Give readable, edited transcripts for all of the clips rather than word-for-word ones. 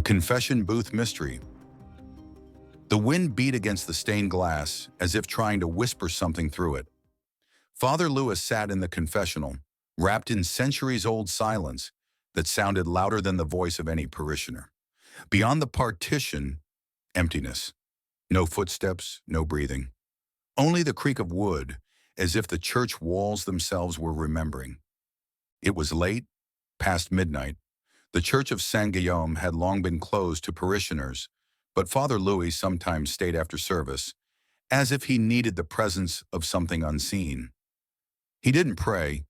Confession Booth Mystery. The wind beat against the stained glass as if trying to whisper something through it. Father Louis sat in the confessional, wrapped in centuries-old silence that sounded louder than the voice of any parishioner. Beyond the partition, emptiness. No footsteps, no breathing. Only the creak of wood, as if the church walls themselves were remembering. It was late, past midnight. The church of Saint-Guillaume had long been closed to parishioners, but Father Louis sometimes stayed after service, as if he needed the presence of something unseen. He didn't pray.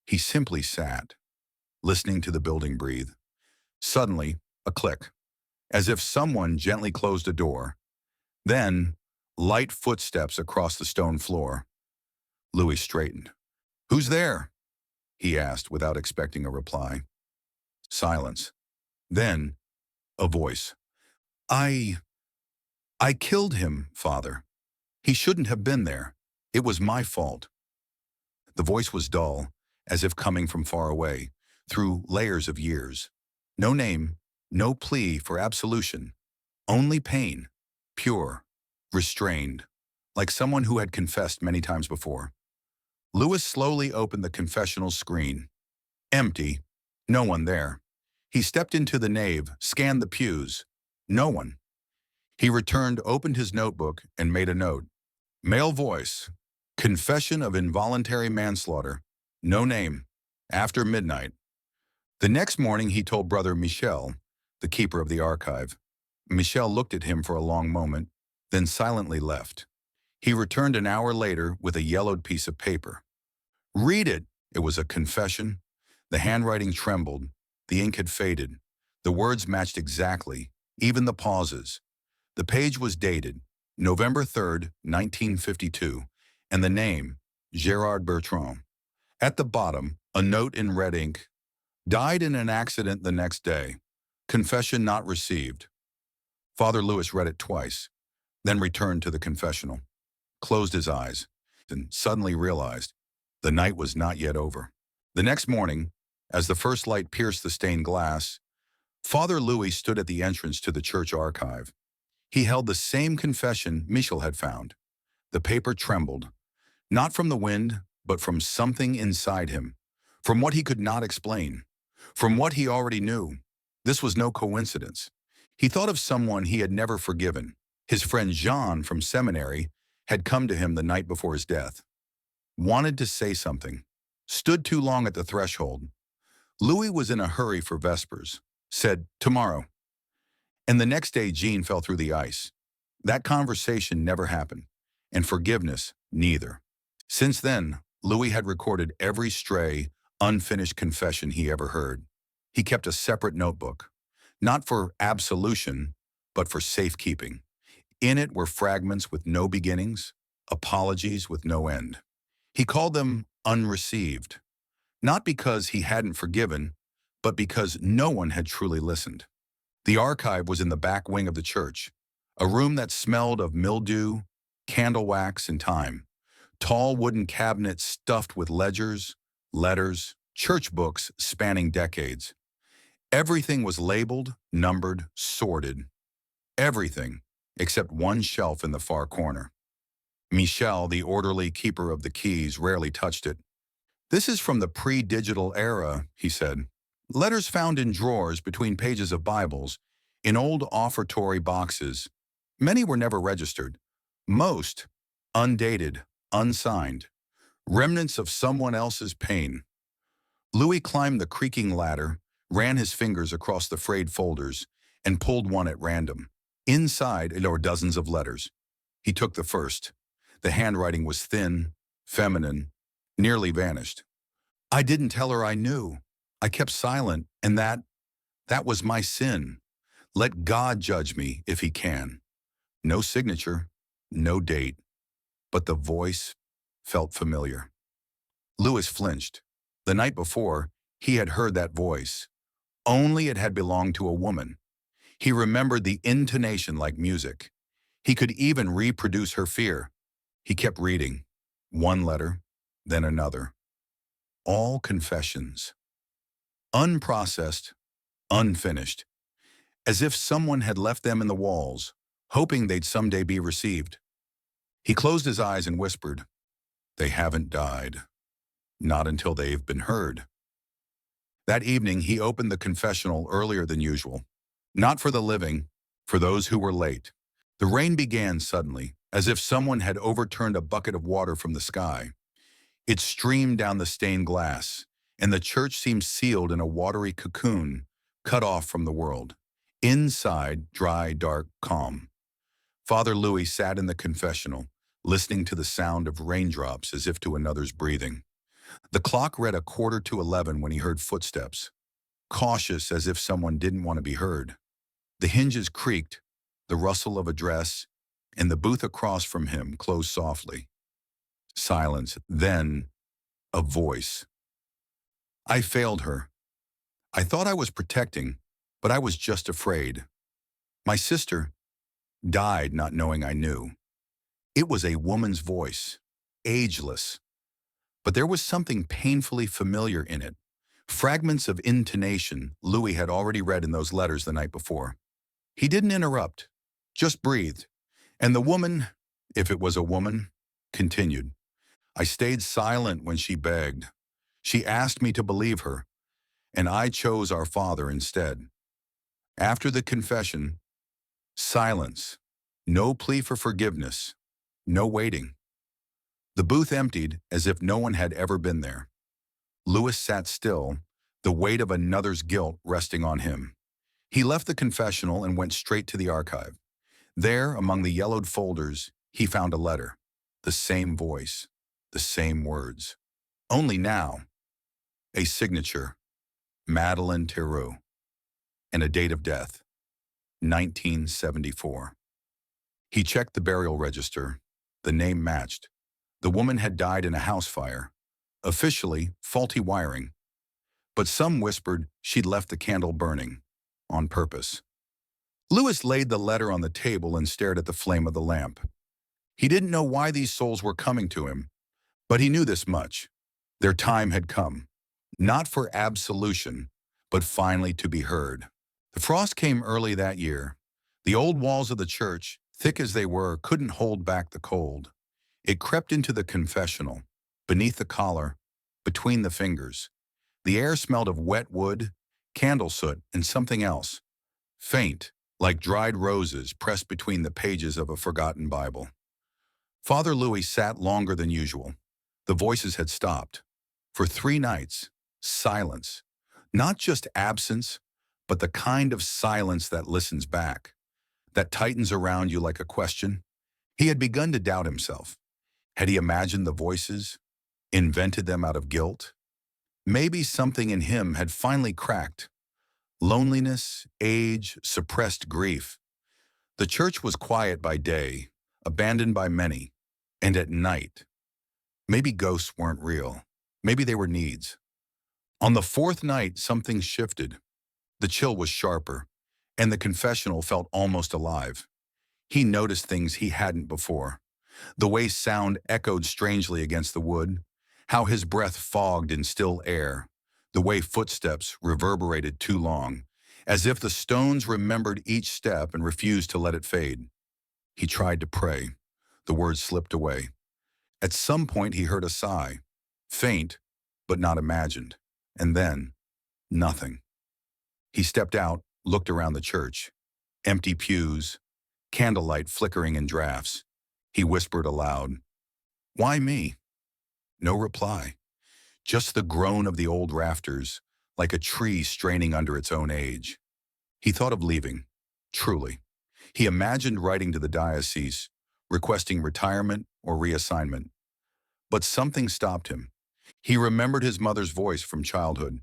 He simply sat, listening to the building breathe. Suddenly, a click, as if someone gently closed a door. Then, light footsteps across the stone floor. Louis straightened. "Who's there?" he asked without expecting a reply. Silence. Then, a voice. I killed him, Father. He shouldn't have been there. It was my fault." The voice was dull, as if coming from far away, through layers of years. No name, no plea for absolution. Only pain, pure, restrained, like someone who had confessed many times before. Louis slowly opened the confessional screen. Empty. No one there. He stepped into the nave, scanned the pews. No one. He returned, opened his notebook, and made a note. Male voice. Confession of involuntary manslaughter. No name. After midnight. The next morning he told Brother Michel, the keeper of the archive. Michel looked at him for a long moment, then silently left. He returned an hour later with a yellowed piece of paper. "Read it." It was a confession. The handwriting trembled. The ink had faded. The words matched exactly, even the pauses. The page was dated November 3rd, 1952, and the name, Gérard Bertrand. At the bottom, a note in red ink. Died in an accident the next day. Confession not received. Father Louis read it twice, then returned to the confessional, closed his eyes, and suddenly realized the night was not yet over. The next morning, as the first light pierced the stained glass, Father Louis stood at the entrance to the church archive. He held the same confession Michel had found. The paper trembled, not from the wind, but from something inside him, from what he could not explain, from what he already knew. This was no coincidence. He thought of someone he had never forgiven. His friend Jean from seminary had come to him the night before his death. Wanted to say something. Stood too long at the threshold. Louis was in a hurry for Vespers. Said, "Tomorrow." And the next day Jean fell through the ice. That conversation never happened, and forgiveness neither. Since then, Louis had recorded every stray, unfinished confession he ever heard. He kept a separate notebook, not for absolution, but for safekeeping. In it were fragments with no beginnings, apologies with no end. He called them unreceived, not because he hadn't forgiven, but because no one had truly listened. The archive was in the back wing of the church, a room that smelled of mildew, candle wax, and time. Tall wooden cabinets stuffed with ledgers, letters, church books spanning decades. Everything was labeled, numbered, sorted. Everything, except one shelf in the far corner. Michel, the orderly keeper of the keys, rarely touched it. "This is from the pre-digital era," he said. "Letters found in drawers between pages of Bibles, in old offertory boxes. Many were never registered. Most, undated, unsigned. Remnants of someone else's pain." Louis climbed the creaking ladder, ran his fingers across the frayed folders, and pulled one at random. Inside there were dozens of letters. He took the first. The handwriting was thin, feminine, nearly vanished. "I didn't tell her I knew. I kept silent, and that was my sin. Let God judge me if he can." No signature, no date, but the voice felt familiar. Louis flinched. The night before, he had heard that voice. Only it had belonged to a woman. He remembered the intonation like music. He could even reproduce her fear. He kept reading. One letter, then another. All confessions. Unprocessed, unfinished. as if someone had left them in the walls, hoping they'd someday be received. He closed his eyes and whispered, "They haven't died. Not until they've been heard." That evening, he opened the confessional earlier than usual. Not for the living, for those who were late. The rain began suddenly, as if someone had overturned a bucket of water from the sky. It streamed down the stained glass, and the church seemed sealed in a watery cocoon, cut off from the world. Inside, dry, dark, calm. Father Louis sat in the confessional, listening to the sound of raindrops as if to another's breathing. The clock read 11:15 when he heard footsteps, cautious as if someone didn't want to be heard. The hinges creaked, the rustle of a dress, and the booth across from him closed softly. Silence, then a voice. "I failed her. I thought I was protecting, but I was just afraid. My sister died not knowing I knew." It was a woman's voice, ageless, but there was something painfully familiar in it. Fragments of intonation Louis had already read in those letters the night before. He didn't interrupt, just breathed, and the woman, if it was a woman, continued. "I stayed silent when she begged. She asked me to believe her, and I chose our Father instead. After the confession, silence. No plea for forgiveness. No waiting." The booth emptied as if no one had ever been there. Louis sat still, the weight of another's guilt resting on him. He left the confessional and went straight to the archive. There, among the yellowed folders, he found a letter. The same voice, the same words. Only now, a signature, Madeleine Theroux, and a date of death, 1974. He checked the burial register. The name matched. The woman had died in a house fire. Officially, faulty wiring. But some whispered she'd left the candle burning, on purpose. Louis laid the letter on the table and stared at the flame of the lamp. He didn't know why these souls were coming to him, but he knew this much. Their time had come. Not for absolution, but finally to be heard. The frost came early that year. The old walls of the church, thick as they were, couldn't hold back the cold. It crept into the confessional, beneath the collar, between the fingers. The air smelled of wet wood, candle soot, and something else, faint, like dried roses pressed between the pages of a forgotten Bible. Father Louis sat longer than usual. The voices had stopped. For 3 nights, silence. Not just absence, but the kind of silence that listens back, that tightens around you like a question. He had begun to doubt himself. Had he imagined the voices, invented them out of guilt? Maybe something in him had finally cracked. Loneliness, age, suppressed grief. The church was quiet by day, abandoned by many, and at night. Maybe ghosts weren't real. Maybe they were needs. On the 4th night, something shifted. The chill was sharper, and the confessional felt almost alive. He noticed things he hadn't before. The way sound echoed strangely against the wood, how his breath fogged in still air, the way footsteps reverberated too long, as if the stones remembered each step and refused to let it fade. He tried to pray. The words slipped away. At some point he heard a sigh, faint, but not imagined, and then, nothing. He stepped out, looked around the church. Empty pews, candlelight flickering in drafts. He whispered aloud, "Why me?" No reply. Just the groan of the old rafters, like a tree straining under its own age. He thought of leaving, truly. He imagined writing to the diocese, requesting retirement or reassignment. But something stopped him. He remembered his mother's voice from childhood.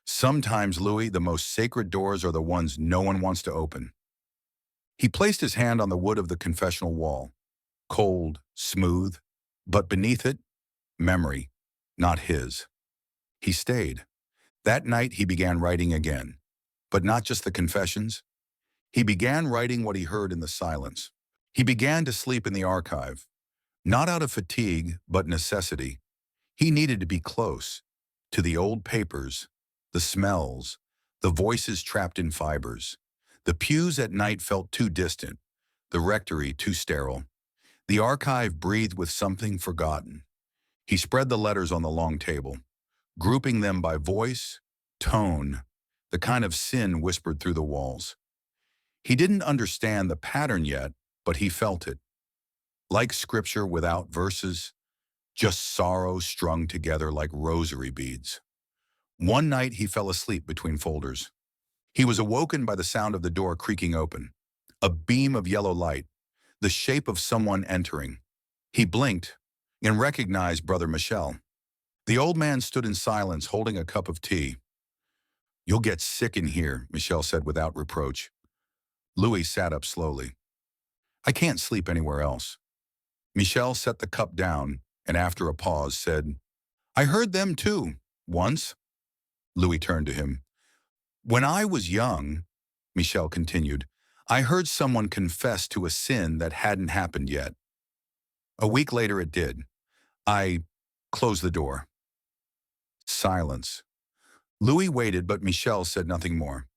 "Sometimes, Louis, the most sacred doors are the ones no one wants to open." He placed his hand on the wood of the confessional wall. Cold, smooth, but beneath it, memory, not his. He stayed. That night he began writing again, but not just the confessions. He began writing what he heard in the silence. He began to sleep in the archive, not out of fatigue, but necessity. He needed to be close to the old papers, the smells, the voices trapped in fibers. The pews at night felt too distant, the rectory too sterile. The archive breathed with something forgotten. He spread the letters on the long table, grouping them by voice, tone, the kind of sin whispered through the walls. He didn't understand the pattern yet, but he felt it. Like scripture without verses, just sorrow strung together like rosary beads. One night he fell asleep between folders. He was awoken by the sound of the door creaking open. A beam of yellow light, the shape of someone entering. He blinked and recognized Brother Michel. The old man stood in silence, holding a cup of tea. "You'll get sick in here," Michel said without reproach. Louis sat up slowly. "I can't sleep anywhere else." Michel set the cup down and after a pause said, "I heard them too, once." Louis turned to him. "When I was young," Michel continued, "I heard someone confess to a sin that hadn't happened yet. A week later it did. I closed the door." Silence. Louis waited, but Michel said nothing more.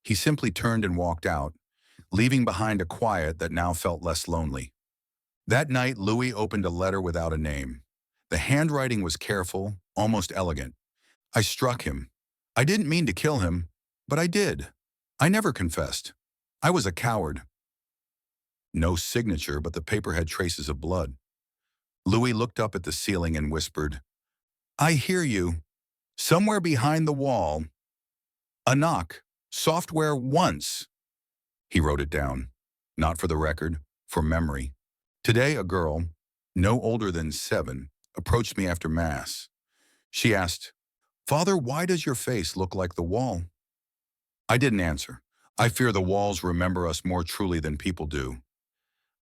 He simply turned and walked out, leaving behind a quiet that now felt less lonely. That night, Louis opened a letter without a name. The handwriting was careful, almost elegant. "I struck him. I didn't mean to kill him, but I did. I never confessed. I was a coward." No signature, but the paper had traces of blood. Louis looked up at the ceiling and whispered, "I hear you. Somewhere behind the wall. A knock. Software once." He wrote it down. Not for the record, for memory. Today a girl, no older than 7, approached me after Mass. She asked, "Father, why does your face look like the wall?" I didn't answer. I fear the walls remember us more truly than people do.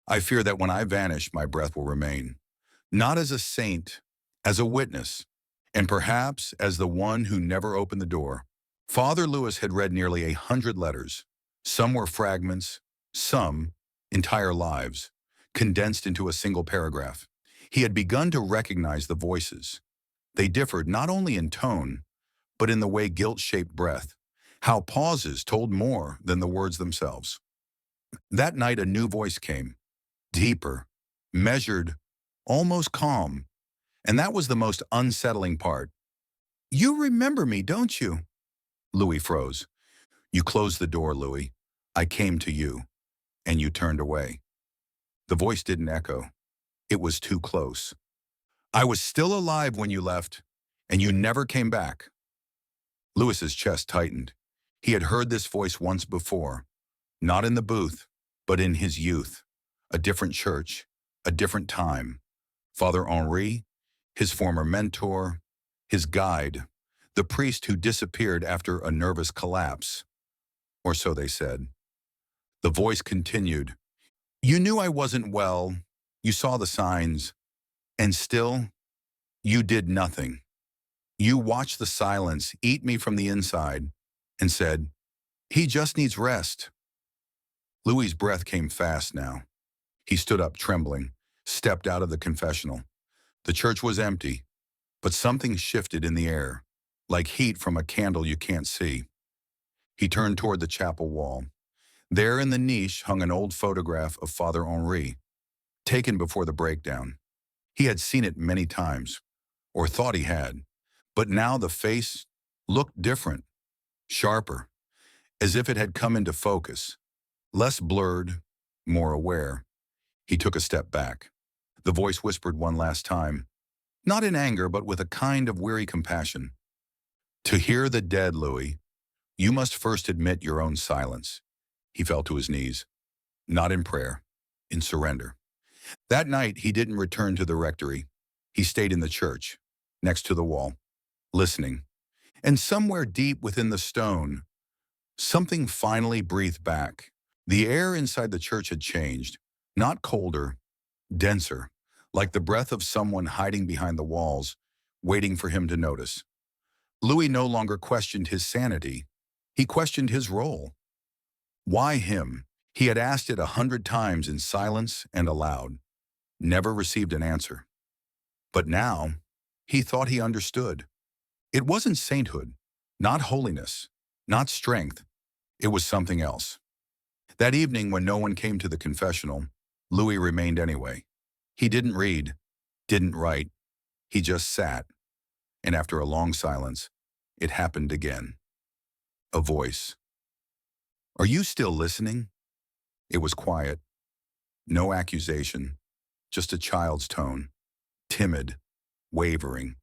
I fear that when I vanish, my breath will remain. Not as a saint, as a witness, and perhaps as the one who never opened the door. Father Louis had read nearly 100 letters. Some were fragments, some entire lives, condensed into a single paragraph. He had begun to recognize the voices. They differed not only in tone, but in the way guilt shaped breath, how pauses told more than the words themselves. That night a new voice came, deeper, measured, almost calm, and that was the most unsettling part. "You remember me, don't you?" Louis froze. "You closed the door, Louis. I came to you, and you turned away." The voice didn't echo. It was too close. "I was still alive when you left, and you never came back." Louis's chest tightened. He had heard this voice once before, not in the booth, but in his youth. A different church, a different time. Father Henri, his former mentor, his guide, the priest who disappeared after a nervous collapse. Or so they said. The voice continued, "You knew I wasn't well, you saw the signs, and still, you did nothing. You watched the silence eat me from the inside and said, 'He just needs rest.'" Louis's breath came fast now. He stood up trembling, stepped out of the confessional. The church was empty, but something shifted in the air, like heat from a candle you can't see. He turned toward the chapel wall. There in the niche hung an old photograph of Father Henri, taken before the breakdown. He had seen it many times, or thought he had, but now the face looked different, sharper, as if it had come into focus, less blurred, more aware. He took a step back. The voice whispered one last time, not in anger, but with a kind of weary compassion. "To hear the dead, Louis, you must first admit your own silence." He fell to his knees, not in prayer, in surrender. That night, he didn't return to the rectory. He stayed in the church, next to the wall, listening. And somewhere deep within the stone, something finally breathed back. The air inside the church had changed, not colder, denser, like the breath of someone hiding behind the walls, waiting for him to notice. Louis no longer questioned his sanity. He questioned his role. Why him? He had asked it 100 times in silence and aloud, never received an answer. But now, he thought he understood. It wasn't sainthood, not holiness, not strength. It was something else. That evening, when no one came to the confessional, Louis remained anyway. He didn't read, didn't write. He just sat. And after a long silence, it happened again. A voice. "Are you still listening?" It was quiet. No accusation. Just a child's tone. Timid. Wavering.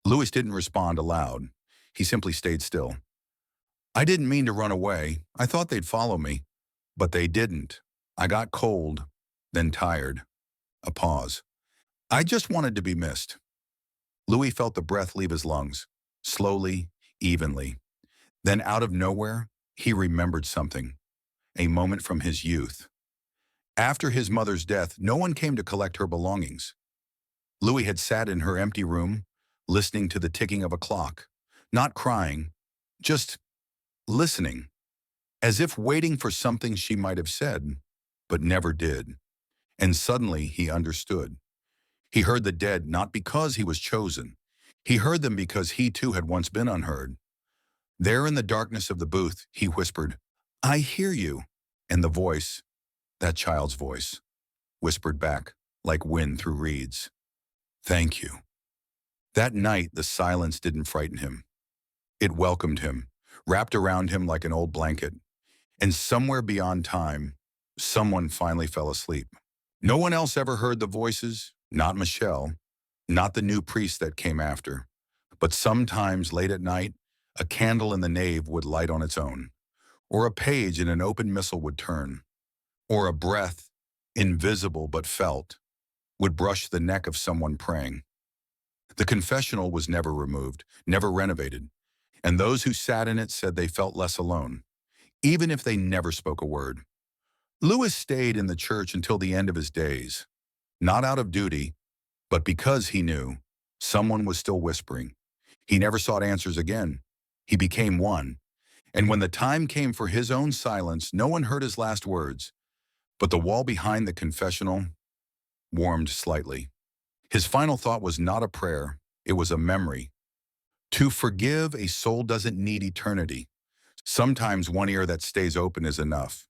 Louis didn't respond aloud. He simply stayed still. "I didn't mean to run away. I thought they'd follow me. But they didn't. I got cold, then tired." A pause. "I just wanted to be missed." Louis felt the breath leave his lungs, slowly, evenly. Then out of nowhere, he remembered something. A moment from his youth. After his mother's death, no one came to collect her belongings. Louis had sat in her empty room, listening to the ticking of a clock. Not crying, just listening. As if waiting for something she might have said, but never did. And suddenly he understood. He heard the dead not because he was chosen. He heard them because he too had once been unheard. There in the darkness of the booth, he whispered, "I hear you." And the voice, that child's voice, whispered back like wind through reeds, "Thank you." That night, the silence didn't frighten him. It welcomed him, wrapped around him like an old blanket. And somewhere beyond time, someone finally fell asleep. No one else ever heard the voices, not Michelle, not the new priest that came after. But sometimes late at night, a candle in the nave would light on its own, or a page in an open missal would turn, or a breath, invisible but felt, would brush the neck of someone praying. The confessional was never removed, never renovated, and those who sat in it said they felt less alone, even if they never spoke a word. Louis stayed in the church until the end of his days, not out of duty, but because he knew someone was still whispering. He never sought answers again. He became one. And when the time came for his own silence, no one heard his last words. But the wall behind the confessional warmed slightly. His final thought was not a prayer, it was a memory. To forgive a soul doesn't need eternity. Sometimes one ear that stays open is enough.